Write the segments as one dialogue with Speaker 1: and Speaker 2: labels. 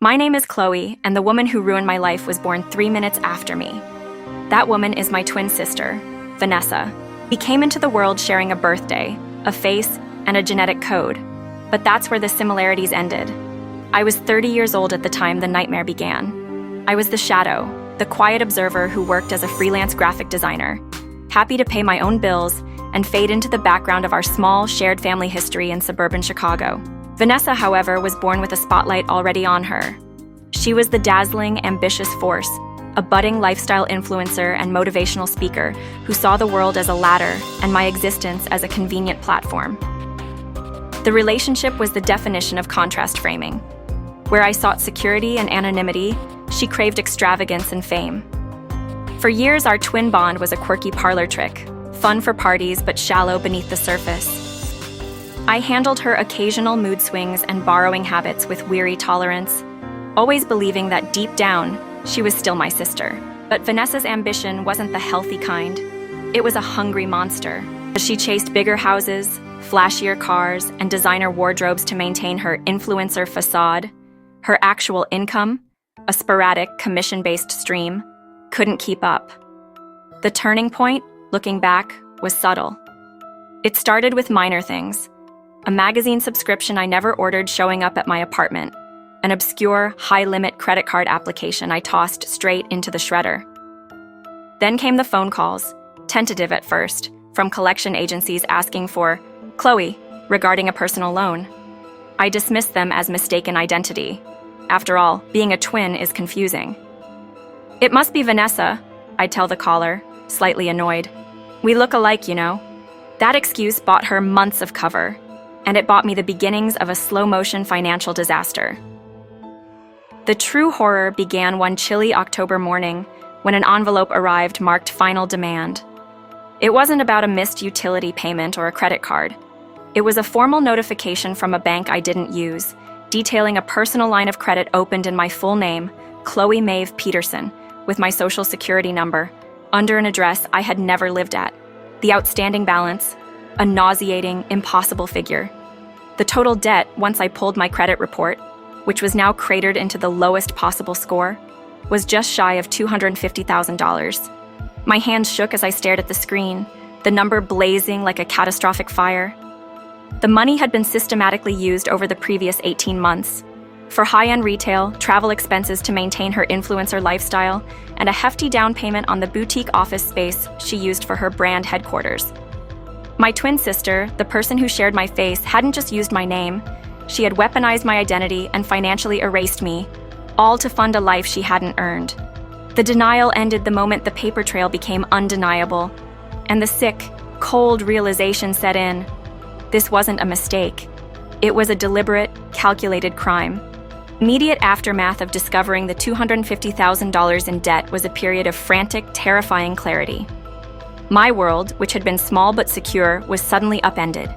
Speaker 1: My name is Chloe, and the woman who ruined my life was born 3 minutes after me. That woman is my twin sister, Vanessa. We came into the world sharing a birthday, a face, and a genetic code. But that's where the similarities ended. I was 30 years old at the time the nightmare began. I was the shadow, the quiet observer who worked as a freelance graphic designer, happy to pay my own bills and fade into the background of our small, shared family history in suburban Chicago. Vanessa, however, was born with a spotlight already on her. She was the dazzling, ambitious force, a budding lifestyle influencer and motivational speaker who saw the world as a ladder and my existence as a convenient platform. The relationship was the definition of contrast framing. Where I sought security and anonymity, she craved extravagance and fame. For years, our twin bond was a quirky parlor trick, fun for parties but shallow beneath the surface. I handled her occasional mood swings and borrowing habits with weary tolerance, always believing that deep down, she was still my sister. But Vanessa's ambition wasn't the healthy kind. It was a hungry monster. She chased bigger houses, flashier cars, and designer wardrobes to maintain her influencer facade. Her actual income, a sporadic, commission-based stream, couldn't keep up. The turning point, looking back, was subtle. It started with minor things. A magazine subscription I never ordered showing up at my apartment, an obscure, high-limit credit card application I tossed straight into the shredder. Then came the phone calls, tentative at first, from collection agencies asking for Chloe regarding a personal loan. I dismissed them as mistaken identity. After all, being a twin is confusing. "It must be Vanessa," I'd tell the caller, slightly annoyed. "We look alike, you know." That excuse bought her months of cover, and it bought me the beginnings of a slow-motion financial disaster. The true horror began one chilly October morning when an envelope arrived marked final demand. It wasn't about a missed utility payment or a credit card. It was a formal notification from a bank I didn't use, detailing a personal line of credit opened in my full name, Chloe Maeve Peterson, with my social security number, under an address I had never lived at. The outstanding balance, a nauseating, impossible figure. The total debt, once I pulled my credit report, which was now cratered into the lowest possible score, was just shy of $250,000. My hands shook as I stared at the screen, the number blazing like a catastrophic fire. The money had been systematically used over the previous 18 months, for high-end retail, travel expenses to maintain her influencer lifestyle, and a hefty down payment on the boutique office space she used for her brand headquarters. My twin sister, the person who shared my face, hadn't just used my name. She had weaponized my identity and financially erased me, all to fund a life she hadn't earned. The denial ended the moment the paper trail became undeniable, and the sick, cold realization set in. This wasn't a mistake. It was a deliberate, calculated crime. Immediate aftermath of discovering the $250,000 in debt was a period of frantic, terrifying clarity. My world, which had been small but secure, was suddenly upended.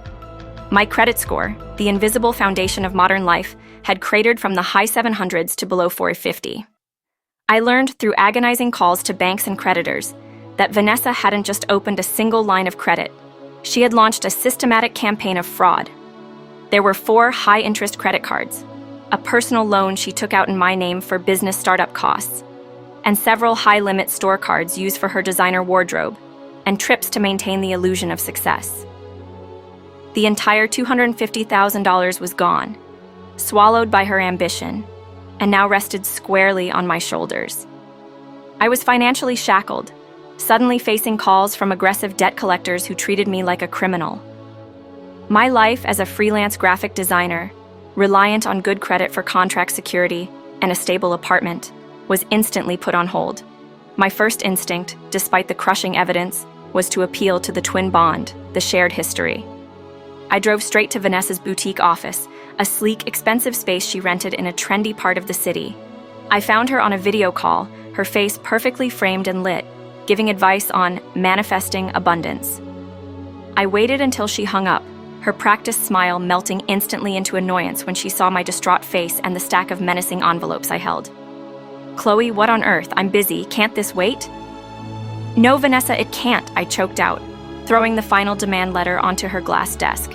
Speaker 1: My credit score, the invisible foundation of modern life, had cratered from the high 700s to below 450. I learned through agonizing calls to banks and creditors that Vanessa hadn't just opened a single line of credit. She had launched a systematic campaign of fraud. There were 4 high-interest credit cards, a personal loan she took out in my name for business startup costs, and several high-limit store cards used for her designer wardrobe, and trips to maintain the illusion of success. The entire $250,000 was gone, swallowed by her ambition, and now rested squarely on my shoulders. I was financially shackled, suddenly facing calls from aggressive debt collectors who treated me like a criminal. My life as a freelance graphic designer, reliant on good credit for contract security and a stable apartment, was instantly put on hold. My first instinct, despite the crushing evidence, was to appeal to the twin bond, the shared history. I drove straight to Vanessa's boutique office, a sleek, expensive space she rented in a trendy part of the city. I found her on a video call, her face perfectly framed and lit, giving advice on manifesting abundance. I waited until she hung up, her practiced smile melting instantly into annoyance when she saw my distraught face and the stack of menacing envelopes I held. "Chloe, what on earth? I'm busy. Can't this wait?" "No, Vanessa, it can't," I choked out, throwing the final demand letter onto her glass desk.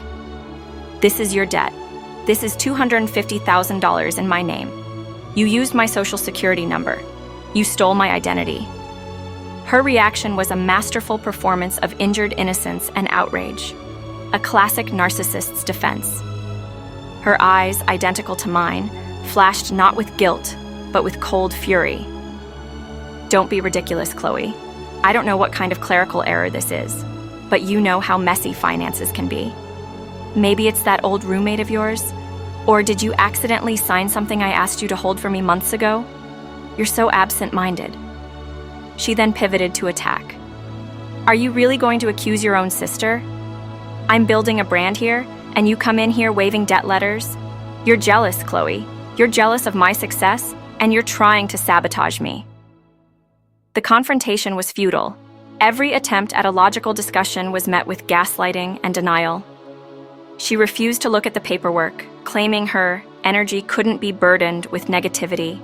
Speaker 1: "This is your debt. This is $250,000 in my name. You used my social security number. You stole my identity." Her reaction was a masterful performance of injured innocence and outrage, a classic narcissist's defense. Her eyes, identical to mine, flashed not with guilt, but with cold fury. "Don't be ridiculous, Chloe. I don't know what kind of clerical error this is, but you know how messy finances can be. Maybe it's that old roommate of yours? Or did you accidentally sign something I asked you to hold for me months ago? You're so absent-minded." She then pivoted to attack. "Are you really going to accuse your own sister? I'm building a brand here, and you come in here waving debt letters? You're jealous, Chloe. You're jealous of my success, and you're trying to sabotage me." The confrontation was futile. Every attempt at a logical discussion was met with gaslighting and denial. She refused to look at the paperwork, claiming her energy couldn't be burdened with negativity.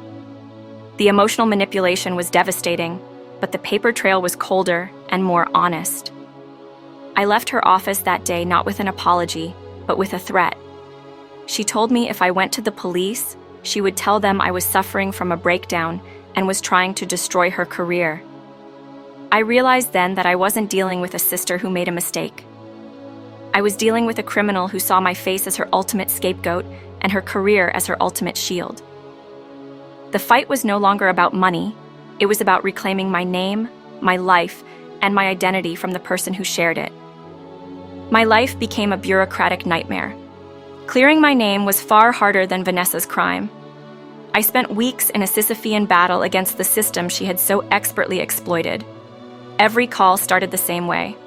Speaker 1: The emotional manipulation was devastating, but the paper trail was colder and more honest. I left her office that day not with an apology, but with a threat. She told me if I went to the police, she would tell them I was suffering from a breakdown and was trying to destroy her career. I realized then that I wasn't dealing with a sister who made a mistake. I was dealing with a criminal who saw my face as her ultimate scapegoat and her career as her ultimate shield. The fight was no longer about money. It was about reclaiming my name, my life, and my identity from the person who shared it. My life became a bureaucratic nightmare. Clearing my name was far harder than Vanessa's crime. I spent weeks in a Sisyphean battle against the system she had so expertly exploited. Every call started the same way.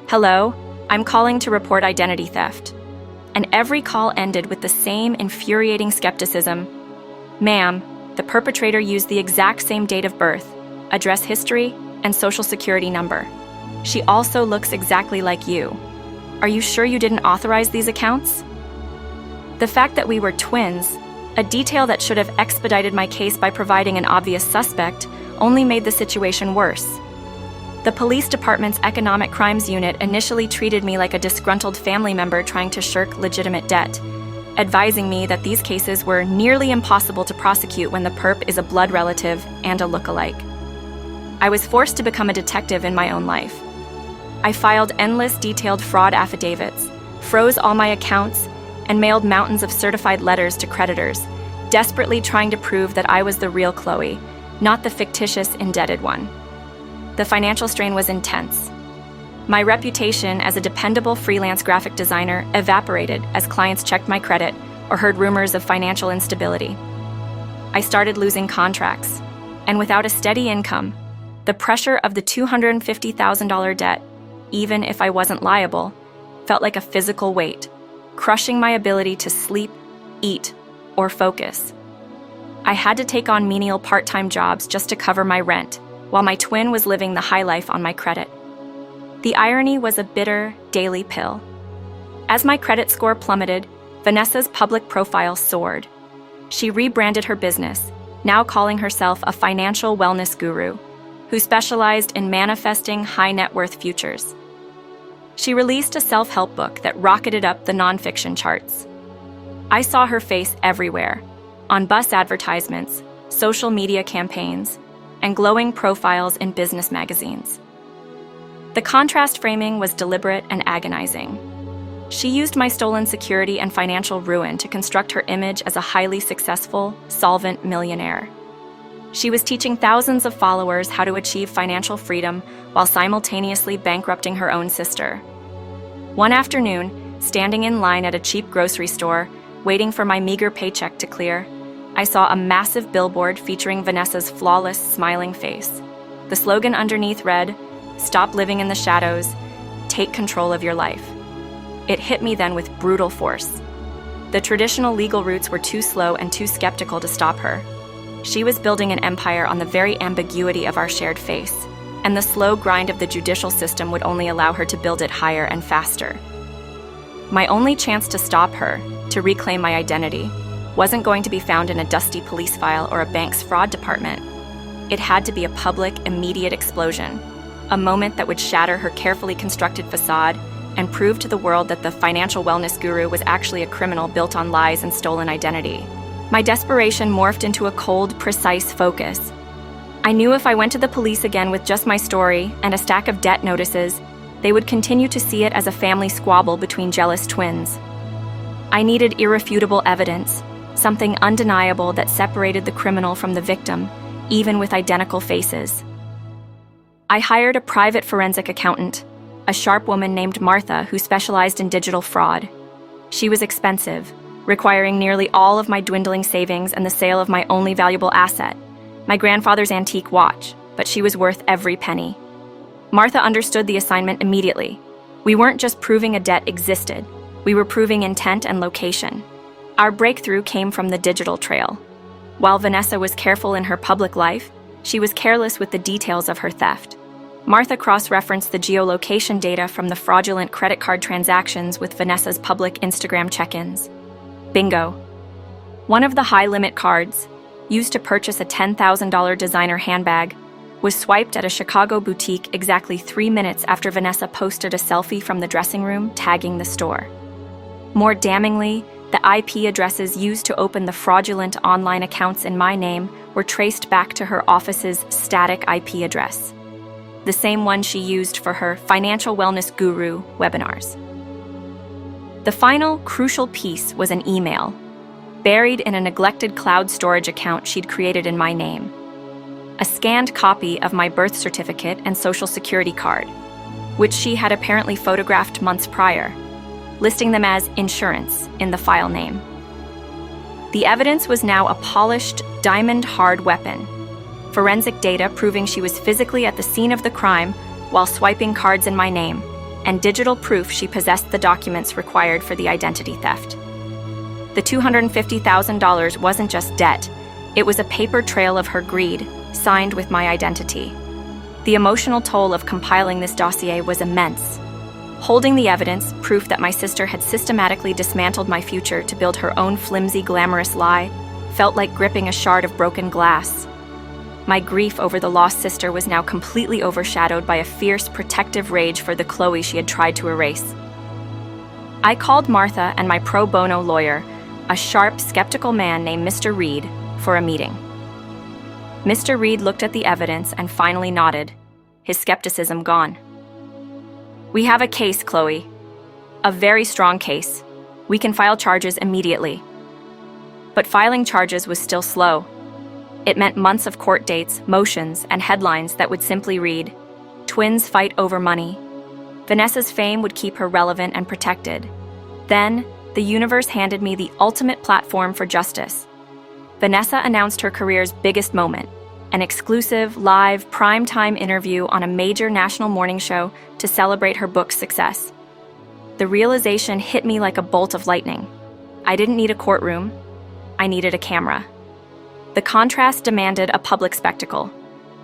Speaker 1: "Hello, I'm calling to report identity theft." And every call ended with the same infuriating skepticism. "Ma'am, the perpetrator used the exact same date of birth, address history, and social security number. She also looks exactly like you. Are you sure you didn't authorize these accounts?" The fact that we were twins, a detail that should have expedited my case by providing an obvious suspect, only made the situation worse. The police department's economic crimes unit initially treated me like a disgruntled family member trying to shirk legitimate debt, advising me that these cases were nearly impossible to prosecute when the perp is a blood relative and a look-alike. I was forced to become a detective in my own life. I filed endless detailed fraud affidavits, froze all my accounts, and mailed mountains of certified letters to creditors, desperately trying to prove that I was the real Chloe, not the fictitious indebted one. The financial strain was intense. My reputation as a dependable freelance graphic designer evaporated as clients checked my credit or heard rumors of financial instability. I started losing contracts, and without a steady income, the pressure of the $250,000 debt, even if I wasn't liable, felt like a physical weight, crushing my ability to sleep, eat, or focus. I had to take on menial part-time jobs just to cover my rent, while my twin was living the high life on my credit. The irony was a bitter, daily pill. As my credit score plummeted, Vanessa's public profile soared. She rebranded her business, now calling herself a financial wellness guru, who specialized in manifesting high-net-worth futures. She released a self-help book that rocketed up the nonfiction charts. I saw her face everywhere, on bus advertisements, social media campaigns, and glowing profiles in business magazines. The contrast framing was deliberate and agonizing. She used my stolen security and financial ruin to construct her image as a highly successful, solvent millionaire. She was teaching thousands of followers how to achieve financial freedom while simultaneously bankrupting her own sister. One afternoon, standing in line at a cheap grocery store, waiting for my meager paycheck to clear, I saw a massive billboard featuring Vanessa's flawless, smiling face. The slogan underneath read, "Stop living in the shadows, take control of your life." It hit me then with brutal force. The traditional legal routes were too slow and too skeptical to stop her. She was building an empire on the very ambiguity of our shared face, and the slow grind of the judicial system would only allow her to build it higher and faster. My only chance to stop her, to reclaim my identity, wasn't going to be found in a dusty police file or a bank's fraud department. It had to be a public, immediate explosion, a moment that would shatter her carefully constructed facade and prove to the world that the financial wellness guru was actually a criminal built on lies and stolen identity. My desperation morphed into a cold, precise focus. I knew if I went to the police again with just my story and a stack of debt notices, they would continue to see it as a family squabble between jealous twins. I needed irrefutable evidence, something undeniable that separated the criminal from the victim, even with identical faces. I hired a private forensic accountant, a sharp woman named Martha who specialized in digital fraud. She was expensive, requiring nearly all of my dwindling savings and the sale of my only valuable asset, my grandfather's antique watch, but she was worth every penny. Martha understood the assignment immediately. We weren't just proving a debt existed, we were proving intent and location. Our breakthrough came from the digital trail. While Vanessa was careful in her public life, she was careless with the details of her theft. Martha cross-referenced the geolocation data from the fraudulent credit card transactions with Vanessa's public Instagram check-ins. Bingo. One of the high-limit cards, used to purchase a $10,000 designer handbag, was swiped at a Chicago boutique exactly 3 minutes after Vanessa posted a selfie from the dressing room tagging the store. More damningly, the IP addresses used to open the fraudulent online accounts in my name were traced back to her office's static IP address, the same one she used for her financial wellness guru webinars. The final, crucial piece was an email, buried in a neglected cloud storage account she'd created in my name. A scanned copy of my birth certificate and social security card, which she had apparently photographed months prior, listing them as insurance in the file name. The evidence was now a polished, diamond-hard weapon, forensic data proving she was physically at the scene of the crime while swiping cards in my name, and digital proof she possessed the documents required for the identity theft. The $250,000 wasn't just debt, it was a paper trail of her greed, signed with my identity. The emotional toll of compiling this dossier was immense. Holding the evidence, proof that my sister had systematically dismantled my future to build her own flimsy, glamorous lie, felt like gripping a shard of broken glass. My grief over the lost sister was now completely overshadowed by a fierce, protective rage for the Chloe she had tried to erase. I called Martha and my pro bono lawyer, a sharp, skeptical man named Mr. Reed, for a meeting. Mr. Reed looked at the evidence and finally nodded, his skepticism gone. "We have a case, Chloe. A very strong case. We can file charges immediately." But filing charges was still slow. It meant months of court dates, motions, and headlines that would simply read, "Twins fight over money." Vanessa's fame would keep her relevant and protected. Then, the universe handed me the ultimate platform for justice. Vanessa announced her career's biggest moment, an exclusive, live, prime-time interview on a major national morning show to celebrate her book's success. The realization hit me like a bolt of lightning. I didn't need a courtroom. I needed a camera. The contrast demanded a public spectacle.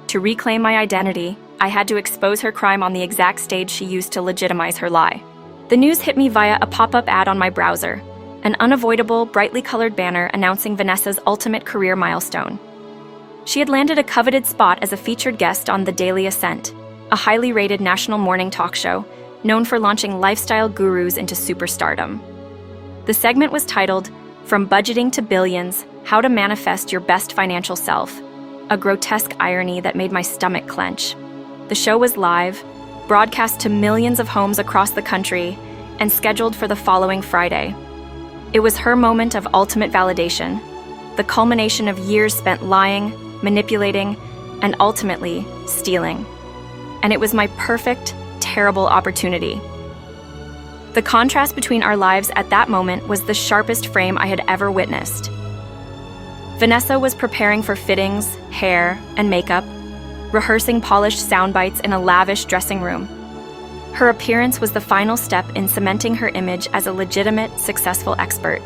Speaker 1: To reclaim my identity, I had to expose her crime on the exact stage she used to legitimize her lie. The news hit me via a pop-up ad on my browser, an unavoidable, brightly colored banner announcing Vanessa's ultimate career milestone. She had landed a coveted spot as a featured guest on The Daily Ascent, a highly rated national morning talk show known for launching lifestyle gurus into superstardom. The segment was titled, "From Budgeting to Billions, How to Manifest Your Best Financial Self," a grotesque irony that made my stomach clench. The show was live, broadcast to millions of homes across the country, and scheduled for the following Friday. It was her moment of ultimate validation, the culmination of years spent lying, manipulating, and ultimately stealing. And it was my perfect, terrible opportunity. The contrast between our lives at that moment was the sharpest frame I had ever witnessed. Vanessa was preparing for fittings, hair, and makeup, rehearsing polished sound bites in a lavish dressing room. Her appearance was the final step in cementing her image as a legitimate, successful expert.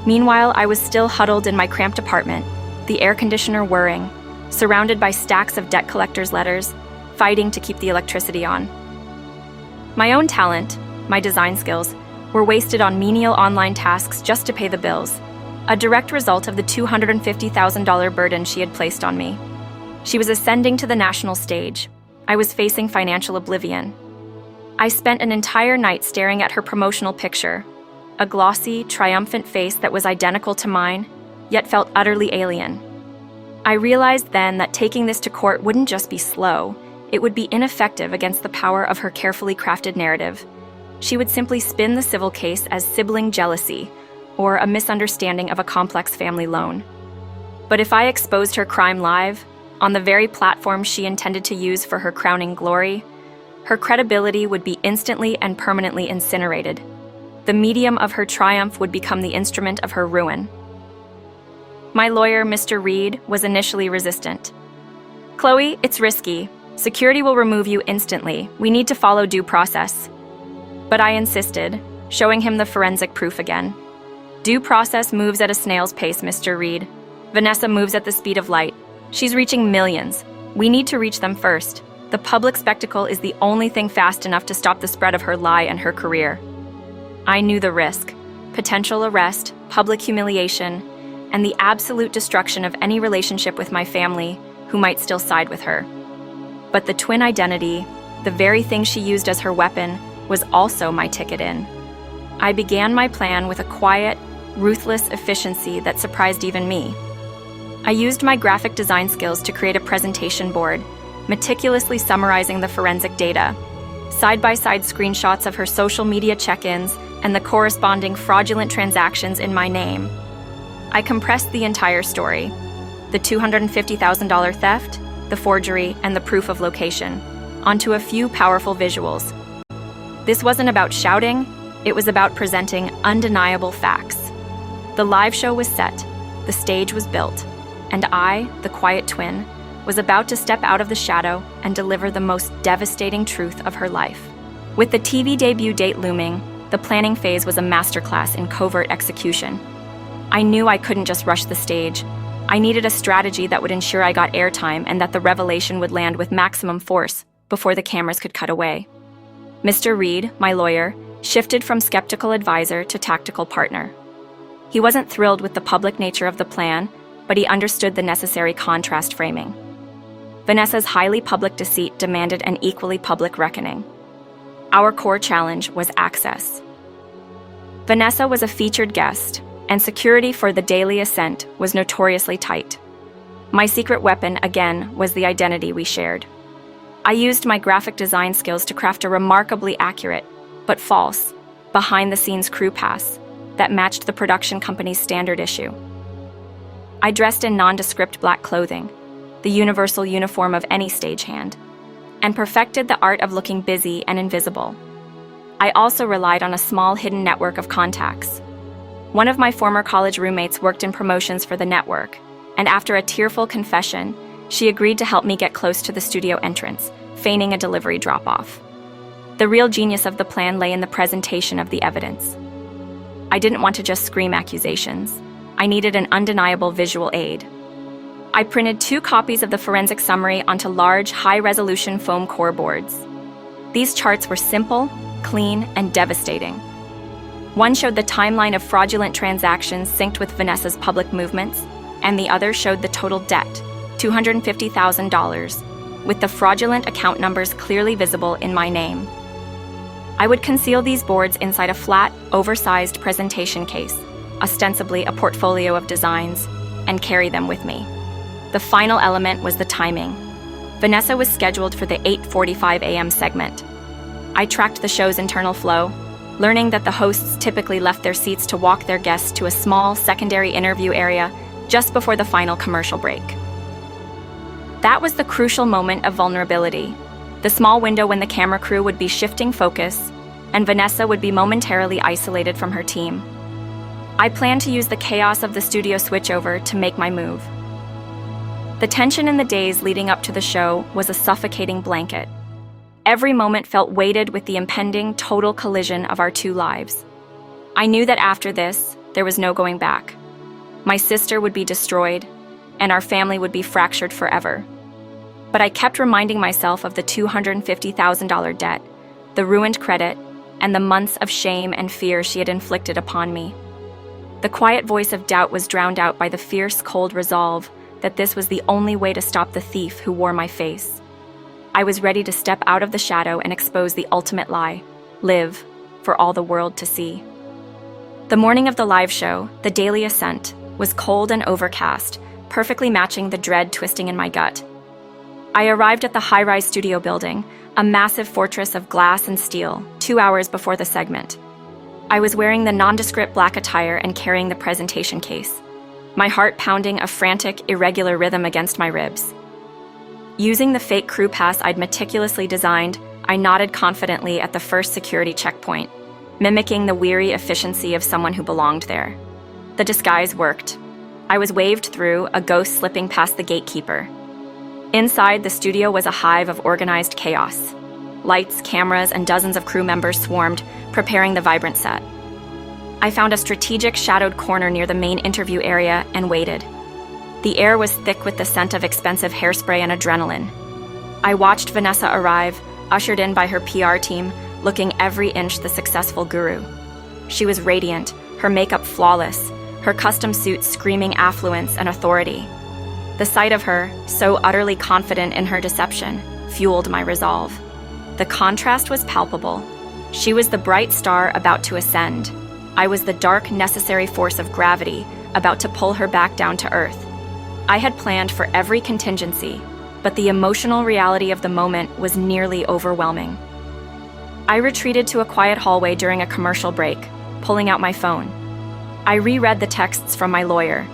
Speaker 1: Meanwhile, I was still huddled in my cramped apartment, the air conditioner whirring, surrounded by stacks of debt collectors' letters, fighting to keep the electricity on. My own talent, my design skills, were wasted on menial online tasks just to pay the bills, a direct result of the $250,000 burden she had placed on me. She was ascending to the national stage. I was facing financial oblivion. I spent an entire night staring at her promotional picture, a glossy, triumphant face that was identical to mine, yet felt utterly alien. I realized then that taking this to court wouldn't just be slow, it would be ineffective against the power of her carefully crafted narrative. She would simply spin the civil case as sibling jealousy or a misunderstanding of a complex family loan. But if I exposed her crime live, on the very platform she intended to use for her crowning glory, her credibility would be instantly and permanently incinerated. The medium of her triumph would become the instrument of her ruin. My lawyer, Mr. Reed, was initially resistant. "Chloe, it's risky. Security will remove you instantly. We need to follow due process." But I insisted, showing him the forensic proof again. "Due process moves at a snail's pace, Mr. Reed. Vanessa moves at the speed of light. She's reaching millions. We need to reach them first. The public spectacle is the only thing fast enough to stop the spread of her lie and her career." I knew the risk: potential arrest, public humiliation, and the absolute destruction of any relationship with my family who might still side with her. But the twin identity, the very thing she used as her weapon, was also my ticket in. I began my plan with a quiet, ruthless efficiency that surprised even me. I used my graphic design skills to create a presentation board, meticulously summarizing the forensic data, side-by-side screenshots of her social media check-ins and the corresponding fraudulent transactions in my name. I compressed the entire story: the $250,000 theft, the forgery, and the proof of location, onto a few powerful visuals. This wasn't about shouting, it was about presenting undeniable facts. The live show was set, the stage was built, and I, the quiet twin, was about to step out of the shadow and deliver the most devastating truth of her life. With the TV debut date looming, the planning phase was a masterclass in covert execution. I knew I couldn't just rush the stage. I needed a strategy that would ensure I got airtime and that the revelation would land with maximum force before the cameras could cut away. Mr. Reed, my lawyer, shifted from skeptical advisor to tactical partner. He wasn't thrilled with the public nature of the plan, but he understood the necessary contrast framing. Vanessa's highly public deceit demanded an equally public reckoning. Our core challenge was access. Vanessa was a featured guest, and security for the Daily Ascent was notoriously tight. My secret weapon, again, was the identity we shared. I used my graphic design skills to craft a remarkably accurate, but false, behind-the-scenes crew pass that matched the production company's standard issue. I dressed in nondescript black clothing, the universal uniform of any stagehand, and perfected the art of looking busy and invisible. I also relied on a small hidden network of contacts. One of my former college roommates worked in promotions for the network, and after a tearful confession, she agreed to help me get close to the studio entrance, feigning a delivery drop-off. The real genius of the plan lay in the presentation of the evidence. I didn't want to just scream accusations. I needed an undeniable visual aid. I printed 2 copies of the forensic summary onto large, high-resolution foam core boards. These charts were simple, clean, and devastating. One showed the timeline of fraudulent transactions synced with Vanessa's public movements, and the other showed the total debt, $250,000, with the fraudulent account numbers clearly visible in my name. I would conceal these boards inside a flat, oversized presentation case, ostensibly a portfolio of designs, and carry them with me. The final element was the timing. Vanessa was scheduled for the 8:45 a.m. segment. I tracked the show's internal flow, learning that the hosts typically left their seats to walk their guests to a small secondary interview area just before the final commercial break. That was the crucial moment of vulnerability, the small window when the camera crew would be shifting focus, and Vanessa would be momentarily isolated from her team. I planned to use the chaos of the studio switchover to make my move. The tension in the days leading up to the show was a suffocating blanket. Every moment felt weighted with the impending total collision of our 2 lives. I knew that after this, there was no going back. My sister would be destroyed, and our family would be fractured forever. But I kept reminding myself of the $250,000 debt, the ruined credit, and the months of shame and fear she had inflicted upon me. The quiet voice of doubt was drowned out by the fierce, cold resolve that this was the only way to stop the thief who wore my face. I was ready to step out of the shadow and expose the ultimate lie, live, for all the world to see. The morning of the live show, The Daily Ascent, was cold and overcast, perfectly matching the dread twisting in my gut. I arrived at the high-rise studio building, a massive fortress of glass and steel, 2 hours before the segment. I was wearing the nondescript black attire and carrying the presentation case, my heart pounding a frantic, irregular rhythm against my ribs. Using the fake crew pass I'd meticulously designed, I nodded confidently at the first security checkpoint, mimicking the weary efficiency of someone who belonged there. The disguise worked. I was waved through, a ghost slipping past the gatekeeper. Inside, the studio was a hive of organized chaos. Lights, cameras, and dozens of crew members swarmed, preparing the vibrant set. I found a strategic shadowed corner near the main interview area and waited. The air was thick with the scent of expensive hairspray and adrenaline. I watched Vanessa arrive, ushered in by her PR team, looking every inch the successful guru. She was radiant, her makeup flawless, her custom suit screaming affluence and authority. The sight of her, so utterly confident in her deception, fueled my resolve. The contrast was palpable. She was the bright star about to ascend. I was the dark, necessary force of gravity, about to pull her back down to earth. I had planned for every contingency, but the emotional reality of the moment was nearly overwhelming. I retreated to a quiet hallway during a commercial break, pulling out my phone. I reread the texts from my lawyer.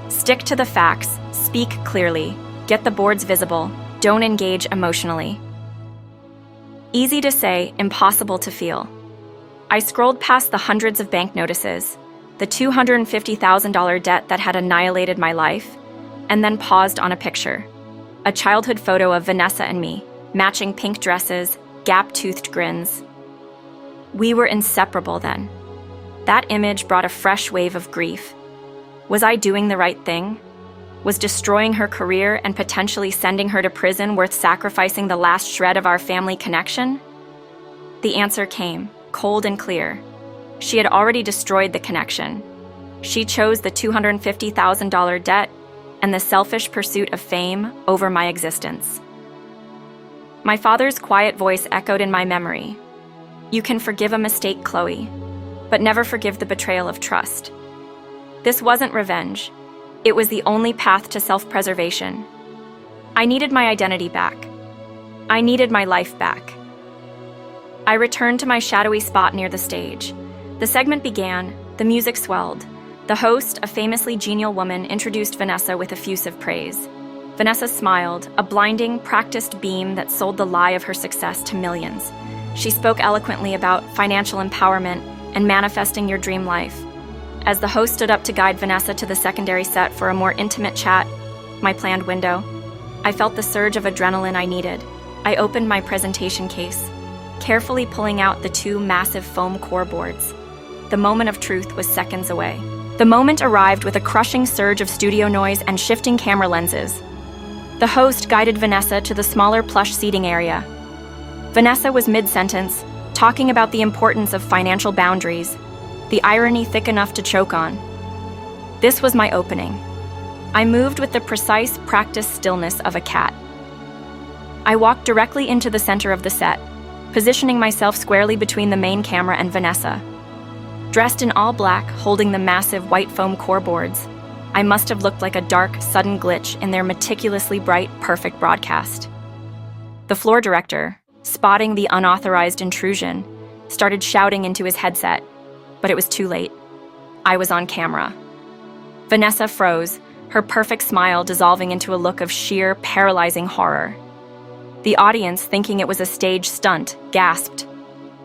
Speaker 1: Stick to the facts, speak clearly, get the boards visible, don't engage emotionally. Easy to say, impossible to feel. I scrolled past the hundreds of bank notices, the $250,000 debt that had annihilated my life, and then paused on a picture. A childhood photo of Vanessa and me, matching pink dresses, gap-toothed grins. We were inseparable then. That image brought a fresh wave of grief. Was I doing the right thing? Was destroying her career and potentially sending her to prison worth sacrificing the last shred of our family connection? The answer came, cold and clear. She had already destroyed the connection. She chose the $250,000 debt and the selfish pursuit of fame over my existence. My father's quiet voice echoed in my memory. You can forgive a mistake, Chloe, but never forgive the betrayal of trust. This wasn't revenge. It was the only path to self-preservation. I needed my identity back. I needed my life back. I returned to my shadowy spot near the stage. The segment began, the music swelled. The host, a famously genial woman, introduced Vanessa with effusive praise. Vanessa smiled, a blinding, practiced beam that sold the lie of her success to millions. She spoke eloquently about financial empowerment and manifesting your dream life. As the host stood up to guide Vanessa to the secondary set for a more intimate chat, my planned window, I felt the surge of adrenaline I needed. I opened my presentation case, carefully pulling out the 2 massive foam core boards. The moment of truth was seconds away. The moment arrived with a crushing surge of studio noise and shifting camera lenses. The host guided Vanessa to the smaller plush seating area. Vanessa was mid-sentence, talking about the importance of financial boundaries, the irony thick enough to choke on. This was my opening. I moved with the precise, practiced stillness of a cat. I walked directly into the center of the set, positioning myself squarely between the main camera and Vanessa. Dressed in all black, holding the massive white foam core boards, I must have looked like a dark, sudden glitch in their meticulously bright, perfect broadcast. The floor director, spotting the unauthorized intrusion, started shouting into his headset, but it was too late. I was on camera. Vanessa froze, her perfect smile dissolving into a look of sheer, paralyzing horror. The audience, thinking it was a stage stunt, gasped.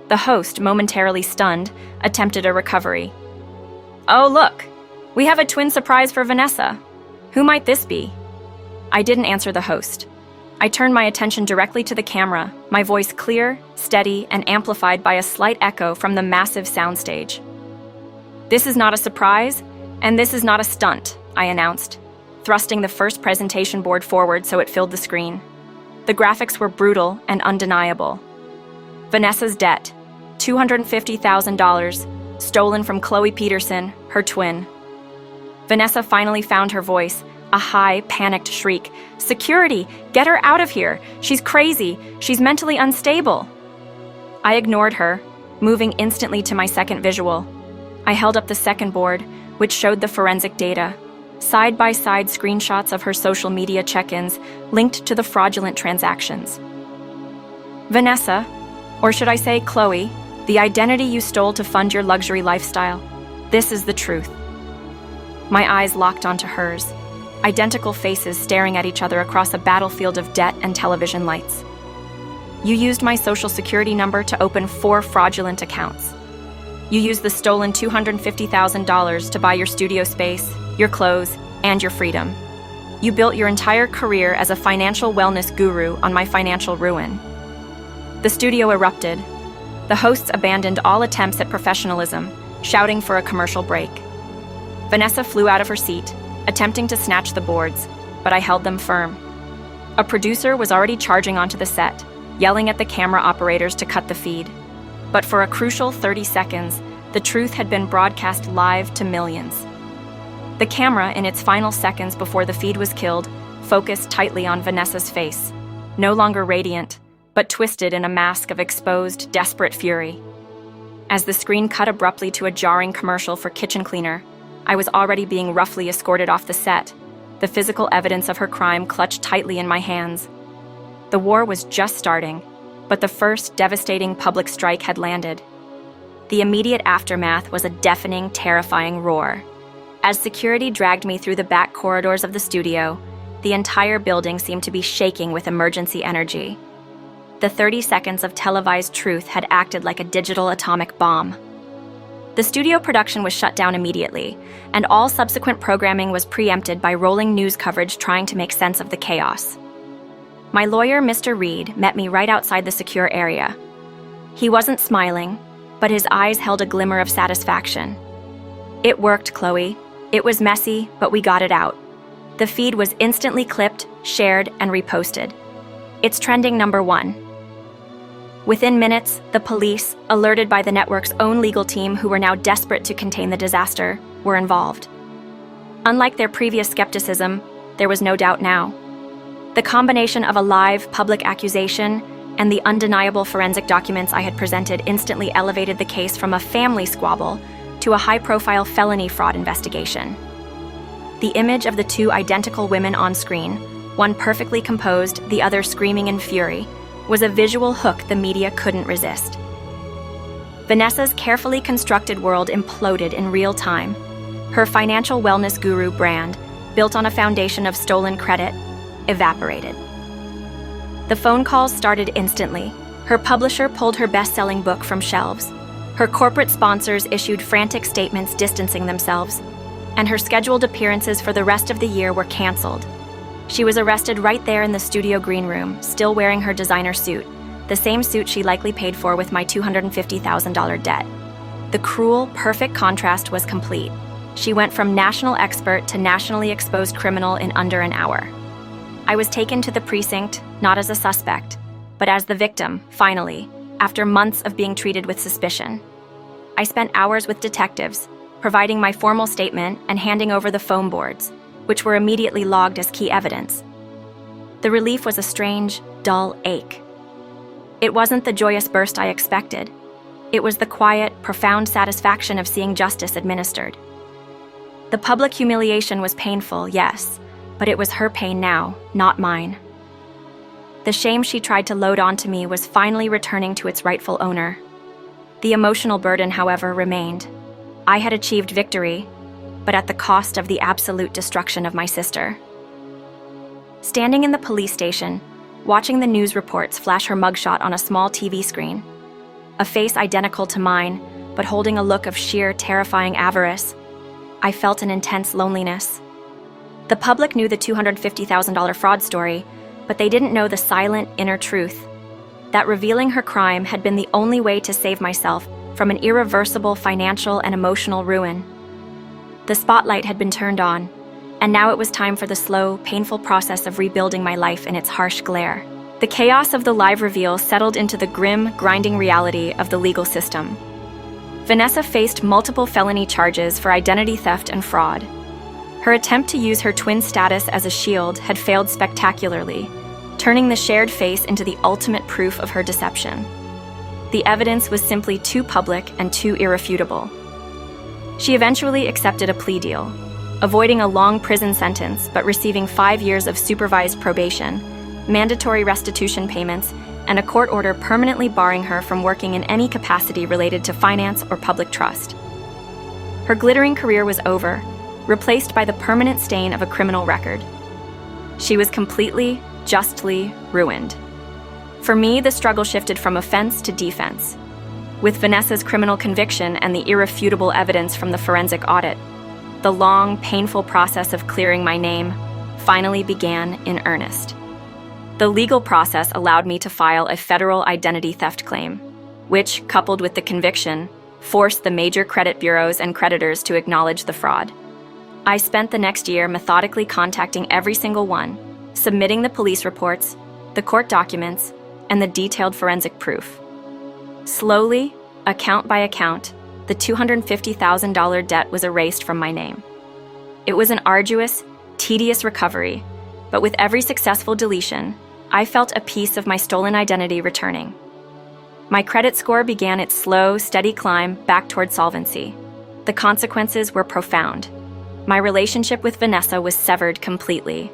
Speaker 1: The host, momentarily stunned, attempted a recovery. Oh, look! We have a twin surprise for Vanessa. Who might this be? I didn't answer the host. I turned my attention directly to the camera, my voice clear, steady, and amplified by a slight echo from the massive soundstage. This is not a surprise, and this is not a stunt, I announced, thrusting the first presentation board forward so it filled the screen. The graphics were brutal and undeniable. Vanessa's debt, $250,000, stolen from Chloe Peterson, her twin. Vanessa finally found her voice, a high, panicked shriek. Security! Get her out of here! She's crazy! She's mentally unstable! I ignored her, moving instantly to my second visual. I held up the second board, which showed the forensic data, side-by-side screenshots of her social media check-ins linked to the fraudulent transactions. Vanessa, or should I say Chloe, the identity you stole to fund your luxury lifestyle. This is the truth. My eyes locked onto hers, identical faces staring at each other across a battlefield of debt and television lights. You used my social security number to open 4 fraudulent accounts. You used the stolen $250,000 to buy your studio space, your clothes, and your freedom. You built your entire career as a financial wellness guru on my financial ruin. The studio erupted. The hosts abandoned all attempts at professionalism, shouting for a commercial break. Vanessa flew out of her seat, attempting to snatch the boards, but I held them firm. A producer was already charging onto the set, yelling at the camera operators to cut the feed. But for a crucial 30 seconds, the truth had been broadcast live to millions. The camera, in its final seconds before the feed was killed, focused tightly on Vanessa's face, no longer radiant, but twisted in a mask of exposed, desperate fury. As the screen cut abruptly to a jarring commercial for kitchen cleaner, I was already being roughly escorted off the set, the physical evidence of her crime clutched tightly in my hands. The war was just starting, but the first devastating public strike had landed. The immediate aftermath was a deafening, terrifying roar. As security dragged me through the back corridors of the studio, the entire building seemed to be shaking with emergency energy. The 30 seconds of televised truth had acted like a digital atomic bomb. The studio production was shut down immediately, and all subsequent programming was preempted by rolling news coverage trying to make sense of the chaos. My lawyer, Mr. Reed, met me right outside the secure area. He wasn't smiling, but his eyes held a glimmer of satisfaction. It worked, Chloe. It was messy, but we got it out. The feed was instantly clipped, shared, and reposted. It's trending #1. Within minutes, the police, alerted by the network's own legal team who were now desperate to contain the disaster, were involved. Unlike their previous skepticism, there was no doubt now. The combination of a live public accusation and the undeniable forensic documents I had presented instantly elevated the case from a family squabble to a high-profile felony fraud investigation. The image of the 2 identical women on screen, one perfectly composed, the other screaming in fury, was a visual hook the media couldn't resist. Vanessa's carefully constructed world imploded in real time. Her financial wellness guru brand, built on a foundation of stolen credit, evaporated. The phone calls started instantly. Her publisher pulled her best-selling book from shelves. Her corporate sponsors issued frantic statements distancing themselves, and her scheduled appearances for the rest of the year were canceled. She was arrested right there in the studio green room, still wearing her designer suit, the same suit she likely paid for with my $250,000 debt. The cruel, perfect contrast was complete. She went from national expert to nationally exposed criminal in under an hour. I was taken to the precinct, not as a suspect, but as the victim, finally, after months of being treated with suspicion. I spent hours with detectives, providing my formal statement and handing over the phone boards, which were immediately logged as key evidence. The relief was a strange, dull ache. It wasn't the joyous burst I expected. It was the quiet, profound satisfaction of seeing justice administered. The public humiliation was painful, yes, but it was her pain now, not mine. The shame she tried to load onto me was finally returning to its rightful owner. The emotional burden, however, remained. I had achieved victory, but at the cost of the absolute destruction of my sister. Standing in the police station, watching the news reports flash her mugshot on a small TV screen, a face identical to mine, but holding a look of sheer, terrifying avarice, I felt an intense loneliness. The public knew the $250,000 fraud story, but they didn't know the silent, inner truth, that revealing her crime had been the only way to save myself from an irreversible financial and emotional ruin. The spotlight had been turned on, and now it was time for the slow, painful process of rebuilding my life in its harsh glare. The chaos of the live reveal settled into the grim, grinding reality of the legal system. Vanessa faced multiple felony charges for identity theft and fraud. Her attempt to use her twin status as a shield had failed spectacularly, turning the shared face into the ultimate proof of her deception. The evidence was simply too public and too irrefutable. She eventually accepted a plea deal, avoiding a long prison sentence but receiving 5 years of supervised probation, mandatory restitution payments, and a court order permanently barring her from working in any capacity related to finance or public trust. Her glittering career was over, replaced by the permanent stain of a criminal record. She was completely, justly ruined. For me, the struggle shifted from offense to defense. With Vanessa's criminal conviction and the irrefutable evidence from the forensic audit, the long, painful process of clearing my name finally began in earnest. The legal process allowed me to file a federal identity theft claim, which, coupled with the conviction, forced the major credit bureaus and creditors to acknowledge the fraud. I spent the next year methodically contacting every single one, submitting the police reports, the court documents, and the detailed forensic proof. Slowly, account by account, the $250,000 debt was erased from my name. It was an arduous, tedious recovery, but with every successful deletion, I felt a piece of my stolen identity returning. My credit score began its slow, steady climb back toward solvency. The consequences were profound. My relationship with Vanessa was severed completely.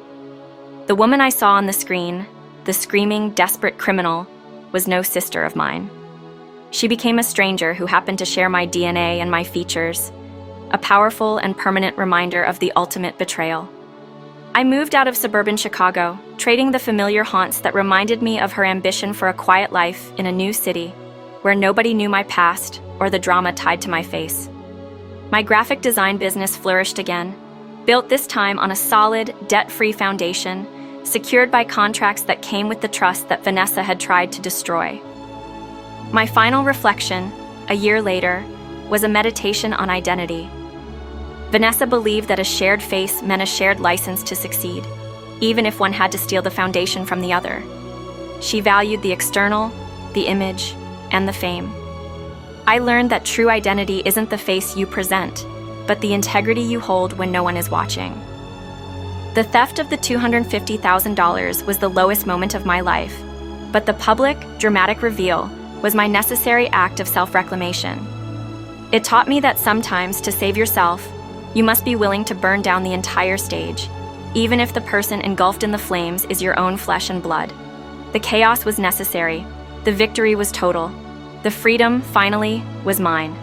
Speaker 1: The woman I saw on the screen, the screaming, desperate criminal, was no sister of mine. She became a stranger who happened to share my DNA and my features, a powerful and permanent reminder of the ultimate betrayal. I moved out of suburban Chicago, trading the familiar haunts that reminded me of her ambition for a quiet life in a new city, where nobody knew my past or the drama tied to my face. My graphic design business flourished again, built this time on a solid, debt-free foundation, secured by contracts that came with the trust that Vanessa had tried to destroy. My final reflection, a year later, was a meditation on identity. Vanessa believed that a shared face meant a shared license to succeed, even if one had to steal the foundation from the other. She valued the external, the image, and the fame. I learned that true identity isn't the face you present, but the integrity you hold when no one is watching. The theft of the $250,000 was the lowest moment of my life, but the public, dramatic reveal was my necessary act of self-reclamation. It taught me that sometimes, to save yourself, you must be willing to burn down the entire stage, even if the person engulfed in the flames is your own flesh and blood. The chaos was necessary. The victory was total. The freedom, finally, was mine.